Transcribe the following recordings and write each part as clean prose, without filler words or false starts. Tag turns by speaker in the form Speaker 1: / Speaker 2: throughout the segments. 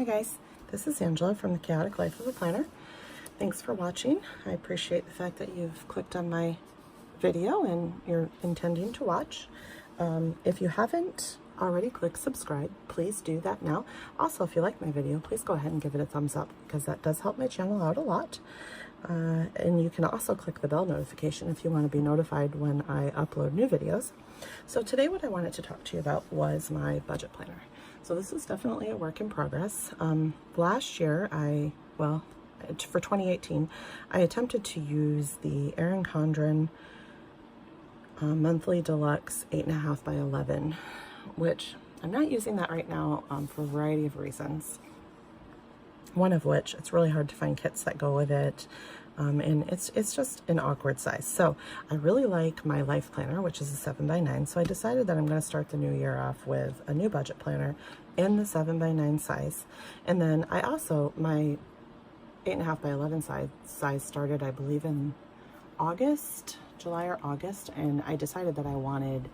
Speaker 1: Hi guys, this is Angela from The Chaotic Life of a Planner. Thanks for watching. I appreciate the fact that you've clicked on my video and you're intending to watch. If you haven't already clicked subscribe, please do that now. Also, if you like my video, please go ahead and give it a thumbs up because that does help my channel out a lot. And you can also click the bell notification if you want to be notified when I upload new videos. So today what I wanted to talk to you about was my budget planner. So this is definitely a work in progress. Last year, for 2018, I attempted to use the Erin Condren monthly deluxe 8.5 by 11, which I'm not using that right now for a variety of reasons. One of which, it's really hard to find kits that go with it. And it's just an awkward size. So I really like my life planner, which is a 7 by 9. So I decided that I'm going to start the new year off with a new budget planner in the 7 by 9 size. And then I also, my 8.5 by 11 size started, I believe, in August, July or August. And I decided that I wanted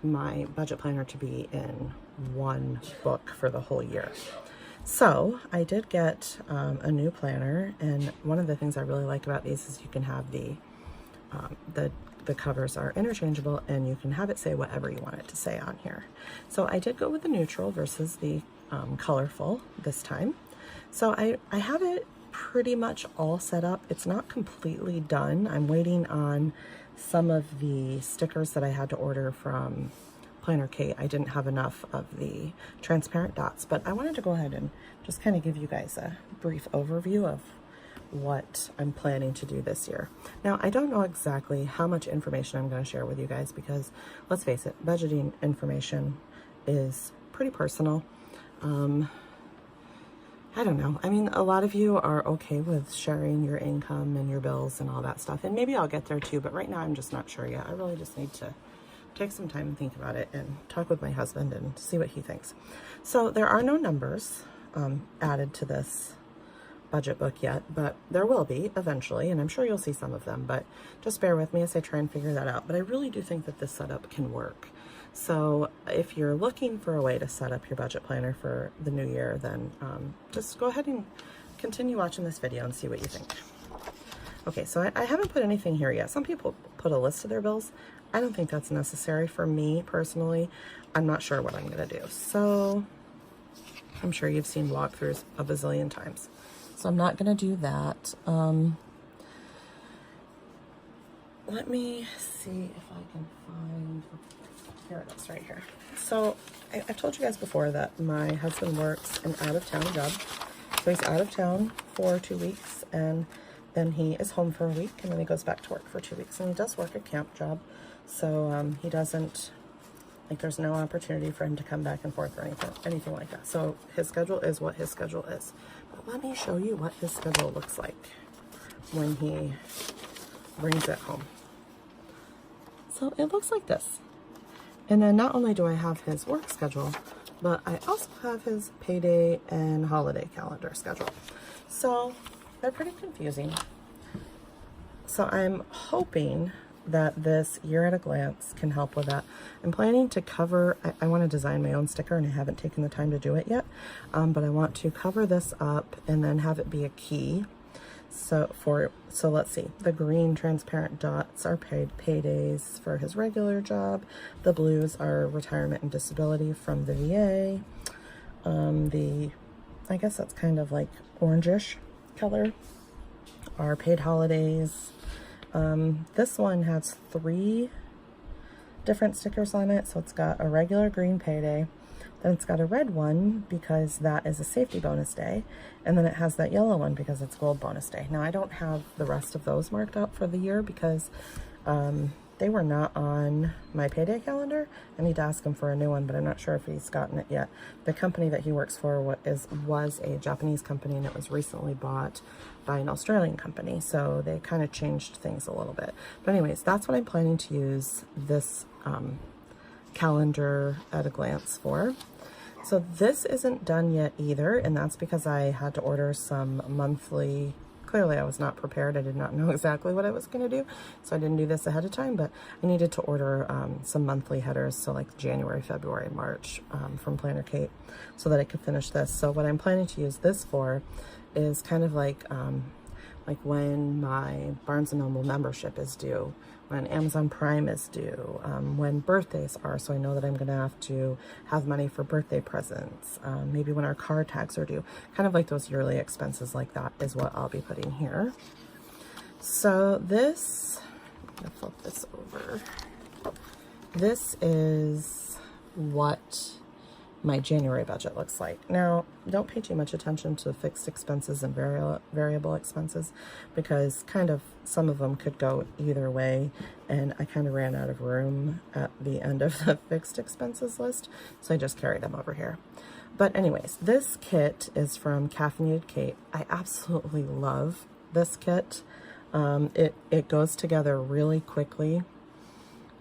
Speaker 1: my budget planner to be in one book for the whole year. So I did get a new planner, and one of the things I really like about these is you can have the covers are interchangeable and you can have it say whatever you want it to say on here. So I did go with the neutral versus the colorful this time. So I have it pretty much all set up. It's not completely done. I'm waiting on some of the stickers that I had to order from Planner Cait. I didn't have enough of the transparent dots, but I wanted to go ahead and just kind of give you guys a brief overview of what I'm planning to do this year. Now, I don't know exactly how much information I'm going to share with you guys because, let's face it, budgeting information is pretty personal. I don't know. I mean, a lot of you are okay with sharing your income and your bills and all that stuff, and maybe I'll get there too, but right now I'm just not sure yet. I really just need to take some time and think about it and talk with my husband and see what he thinks. So there are no numbers added to this budget book yet, but there will be eventually, and I'm sure you'll see some of them, but just bear with me as I try and figure that out. But I really do think that this setup can work. So if you're looking for a way to set up your budget planner for the new year, then just go ahead and continue watching this video and see what you think. Okay, so I haven't put anything here yet. Some people put a list of their bills. I don't think that's necessary for me personally. I'm not sure what I'm gonna do. So I'm sure you've seen walkthroughs a bazillion times. So I'm not gonna do that. Let me see if I can find, here it is right here. So I've told you guys before that my husband works an out-of-town job. So he's out of town for 2 weeks and then he is home for a week and then he goes back to work for 2 weeks. And he does work a camp job. So he doesn't, like, there's no opportunity for him to come back and forth or anything like that. So his schedule is what his schedule is. But let me show you what his schedule looks like when he brings it home. So it looks like this. And then not only do I have his work schedule, but I also have his payday and holiday calendar schedule. So they're pretty confusing. So I'm hoping that this year at a glance can help with that. I'm planning to cover, I want to design my own sticker and I haven't taken the time to do it yet, but I want to cover this up and then have it be a key. So let's see, the green transparent dots are paydays for his regular job. The blues are retirement and disability from the VA. I guess that's kind of like orangish color are paid holidays. This one has 3 different stickers on it. So it's got a regular green payday, then it's got a red one because that is a safety bonus day, and then it has that yellow one because it's gold bonus day. Now I don't have the rest of those marked out for the year because they were not on my payday calendar. I need to ask him for a new one, but I'm not sure if he's gotten it yet. The company that he works for was a Japanese company, and it was recently bought by an Australian company, so they kind of changed things a little bit. But anyways, that's what I'm planning to use this calendar at a glance for. So this isn't done yet either, and that's because I had to order some monthly clearly I was not prepared. I did not know exactly what I was going to do, so I didn't do this ahead of time, but I needed to order some monthly headers, so like January, February, March from Planner Cait, so that I could finish this. So what I'm planning to use this for is kind of like when my Barnes & Noble membership is due, when Amazon Prime is due, when birthdays are, so I know that I'm going to have money for birthday presents, maybe when our car tags are due, kind of like those yearly expenses like that is what I'll be putting here. So this, I'm going to flip this over. This is what my January budget looks like. Now, don't pay too much attention to fixed expenses and variable expenses, because kind of some of them could go either way, and I kind of ran out of room at the end of the fixed expenses list, so I just carried them over here. But anyways, this kit is from Caffeinated Cait. I absolutely love this kit. It goes together really quickly.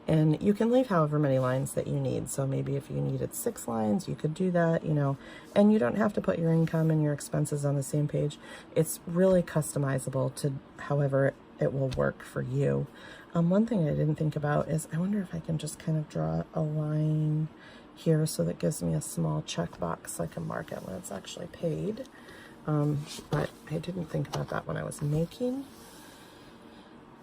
Speaker 1: And you can leave however many lines that you need. So maybe if you needed 6 lines, you could do that, you know, and you don't have to put your income and your expenses on the same page. It's really customizable to however it will work for you. One thing I didn't think about is I wonder if I can just kind of draw a line here so that gives me a small checkbox so I can mark it when it's actually paid. But I didn't think about that when I was making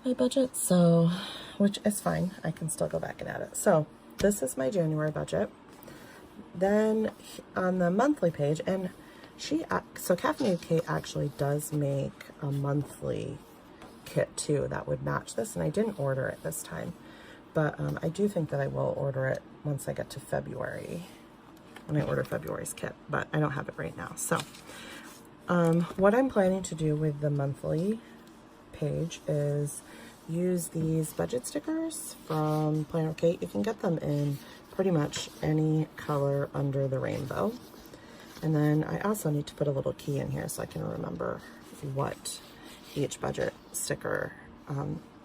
Speaker 1: my budget, so, which is fine. I can still go back and add it. So this is my January budget. Then on the monthly page, and so Caffeinated Cait actually does make a monthly kit too that would match this, and I didn't order it this time, but I do think that I will order it once I get to February, when I order February's kit, but I don't have it right now. So what I'm planning to do with the monthly page is use these budget stickers from Planner Cait. You can get them in pretty much any color under the rainbow. And then I also need to put a little key in here so I can remember what each budget sticker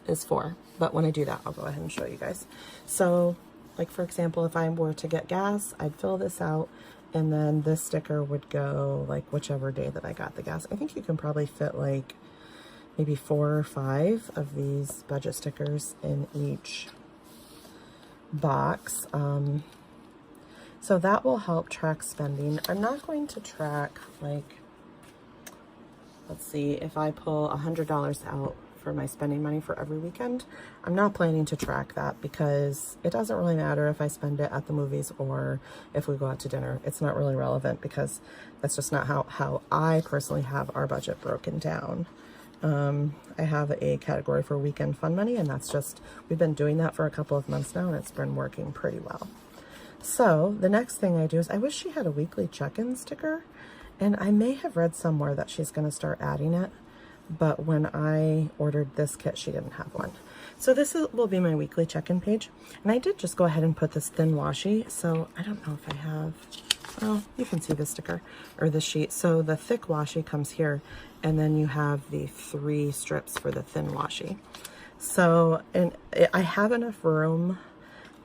Speaker 1: is for. But when I do that, I'll go ahead and show you guys. So like for example, if I were to get gas, I'd fill this out, and then this sticker would go like whichever day that I got the gas. I think you can probably fit like maybe 4 or 5 of these budget stickers in each box. So that will help track spending. I'm not going to track, like, let's see, if I pull $100 out for my spending money for every weekend, I'm not planning to track that, because it doesn't really matter if I spend it at the movies or if we go out to dinner. It's not really relevant, because that's just not how I personally have our budget broken down. I have a category for weekend fun money, and that's just, we've been doing that for a couple of months now, and it's been working pretty well. So the next thing I do is, I wish she had a weekly check-in sticker, and I may have read somewhere that she's going to start adding it, but when I ordered this kit, she didn't have one. So this will be my weekly check-in page, and I did just go ahead and put this thin washi, so I don't know if I have, well, you can see the sticker or the sheet. So the thick washi comes here, and then you have the 3 strips for the thin washi. So, and I have enough room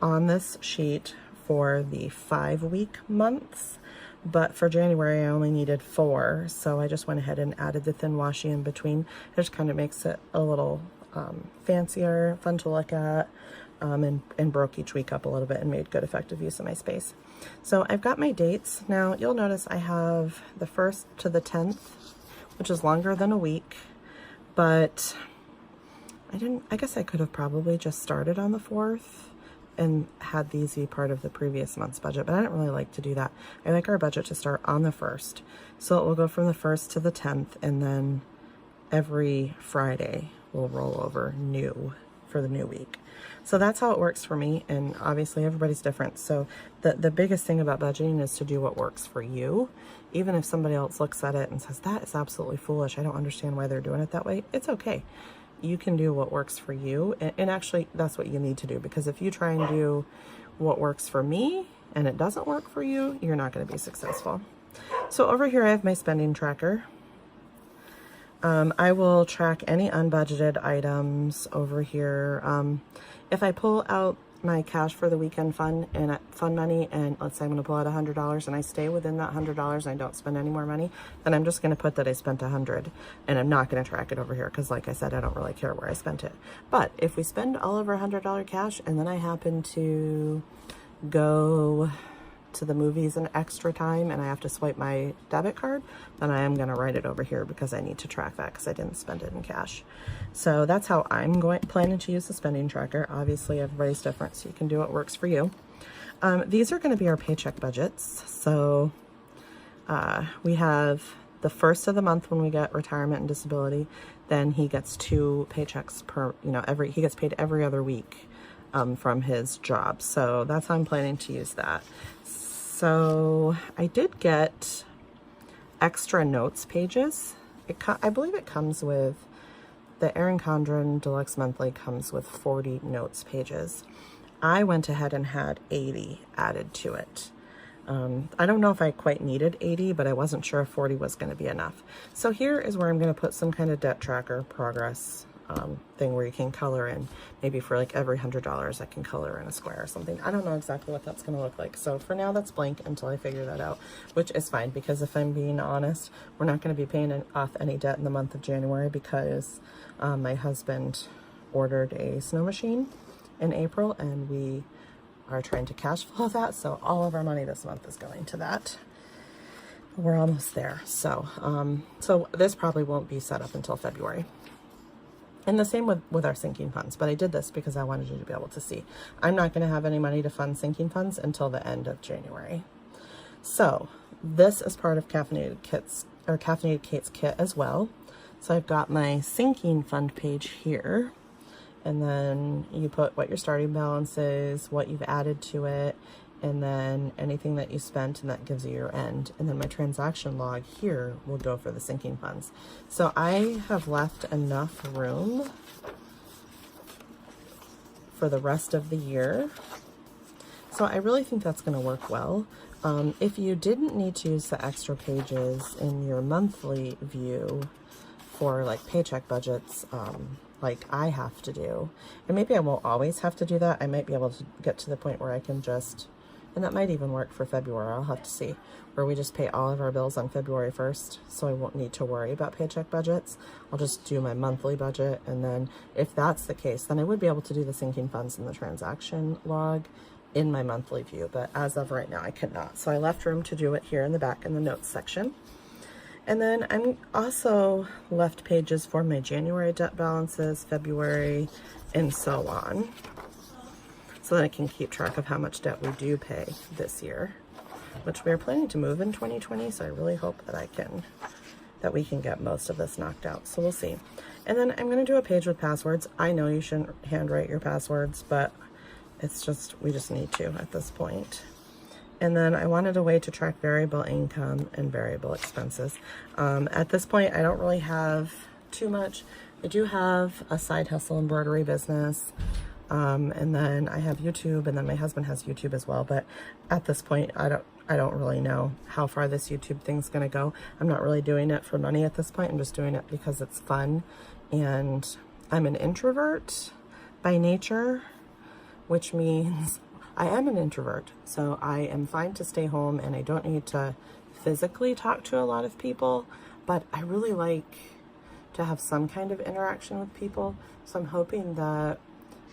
Speaker 1: on this sheet for the 5-week months, but for January I only needed 4, so I just went ahead and added the thin washi in between. It just kind of makes it a little fancier, fun to look at, and broke each week up a little bit and made good effective use of my space. So I've got my dates. Now you'll notice I have the 1st to the 10th, which is longer than a week, but I guess I could have probably just started on the 4th and had these be part of the previous month's budget, but I don't really like to do that. I like our budget to start on the 1st. So it will go from the 1st to the 10th, and then every Friday will roll over new for the new week. So that's how it works for me, and obviously everybody's different. So the biggest thing about budgeting is to do what works for you. Even if somebody else looks at it and says, that is absolutely foolish, I don't understand why they're doing it that way, it's okay. You can do what works for you, and actually that's what you need to do, because if you try and do what works for me and it doesn't work for you, you're not going to be successful. So over here I have my spending tracker. I will track any unbudgeted items over here. If I pull out my cash for the weekend fun and fun money, and let's say I'm going to pull out $100 and I stay within that $100 and I don't spend any more money, then I'm just going to put that I spent $100, and I'm not going to track it over here because, like I said, I don't really care where I spent it. But if we spend all of our $100 cash and then I happen to go to the movies an extra time and I have to swipe my debit card, then I am going to write it over here because I need to track that because I didn't spend it in cash. So that's how I'm planning to use the spending tracker. Obviously everybody's different, so you can do what works for you. These are going to be our paycheck budgets. So we have the first of the month when we get retirement and disability, then he gets 2 paychecks per, he gets paid every other week from his job. So that's how I'm planning to use that. So I did get extra notes pages. I believe it comes with, the Erin Condren Deluxe Monthly comes with 40 notes pages. I went ahead and had 80 added to it. I don't know if I quite needed 80, but I wasn't sure if 40 was going to be enough. So here is where I'm going to put some kind of debt tracker progress thing where you can color in. Maybe for like every $100 I can color in a square or something. I don't know exactly what that's going to look like. So for now that's blank until I figure that out, which is fine because if I'm being honest, we're not going to be paying off any debt in the month of January because my husband ordered a snow machine in April and we are trying to cash flow that. So all of our money this month is going to that. We're almost there. So, so this probably won't be set up until February. And the same with our sinking funds, but I did this because I wanted you to be able to see. I'm not going to have any money to fund sinking funds until the end of January. So this is part of Caffeinated Cait's kit as well. So I've got my sinking fund page here, and then you put what your starting balance is, what you've added to it, and then anything that you spent, and that gives you your end. And then my transaction log here will go for the sinking funds. So I have left enough room for the rest of the year. So I really think that's going to work well. If you didn't need to use the extra pages in your monthly view for like paycheck budgets, like I have to do, and maybe I won't always have to do that. I might be able to get to the point where I can just, and that might even work for February, I'll have to see, where we just pay all of our bills on February 1st, so I won't need to worry about paycheck budgets. I'll just do my monthly budget, and then if that's the case, then I would be able to do the sinking funds and the transaction log in my monthly view, but as of right now, I cannot. So I left room to do it here in the back in the notes section. And then I'm also left pages for my January debt balances, February, and so on, so that I can keep track of how much debt we do pay this year, which we are planning to move in 2020. So I really hope that we can get most of this knocked out. So we'll see. And then I'm going to do a page with passwords. I know you shouldn't handwrite your passwords, but it's just, we just need to at this point. And then I wanted a way to track variable income and variable expenses. At this point, I don't really have too much. I do have a side hustle embroidery business. And then I have YouTube, and then my husband has YouTube as well. But at this point, I don't really know how far this YouTube thing's gonna go. I'm not really doing it for money at this point. I'm just doing it because it's fun. And I'm an introvert by nature, which means I am an introvert. So I am fine to stay home and I don't need to physically talk to a lot of people, but I really like to have some kind of interaction with people. So I'm hoping that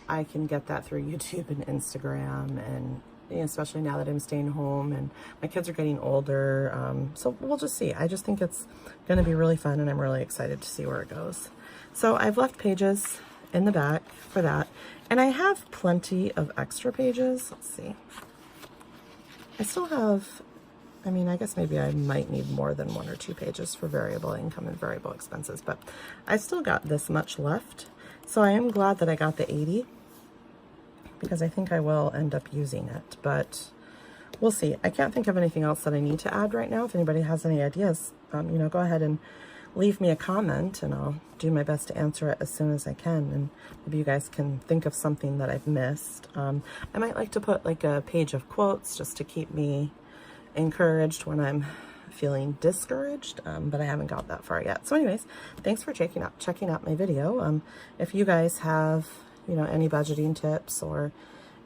Speaker 1: I can get that through YouTube and Instagram, and especially now that I'm staying home and my kids are getting older. So we'll just see. I just think it's going to be really fun, and I'm really excited to see where it goes. So I've left pages in the back for that, and I have plenty of extra pages. Let's see. I still have, I mean, I guess maybe I might need more than 1 or 2 pages for variable income and variable expenses, but I still got this much left. So I am glad that I got the 80, because I think I will end up using it, but we'll see. I can't think of anything else that I need to add right now. If anybody has any ideas, go ahead and leave me a comment, and I'll do my best to answer it as soon as I can. And maybe you guys can think of something that I've missed. I might like to put like a page of quotes just to keep me encouraged when I'm feeling discouraged, but I haven't got that far yet. So anyways, thanks for checking out my video. If you guys have any budgeting tips or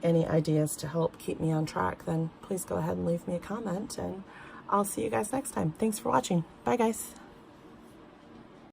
Speaker 1: any ideas to help keep me on track, then please go ahead and leave me a comment, and I'll see you guys next time. Thanks for watching. Bye, guys.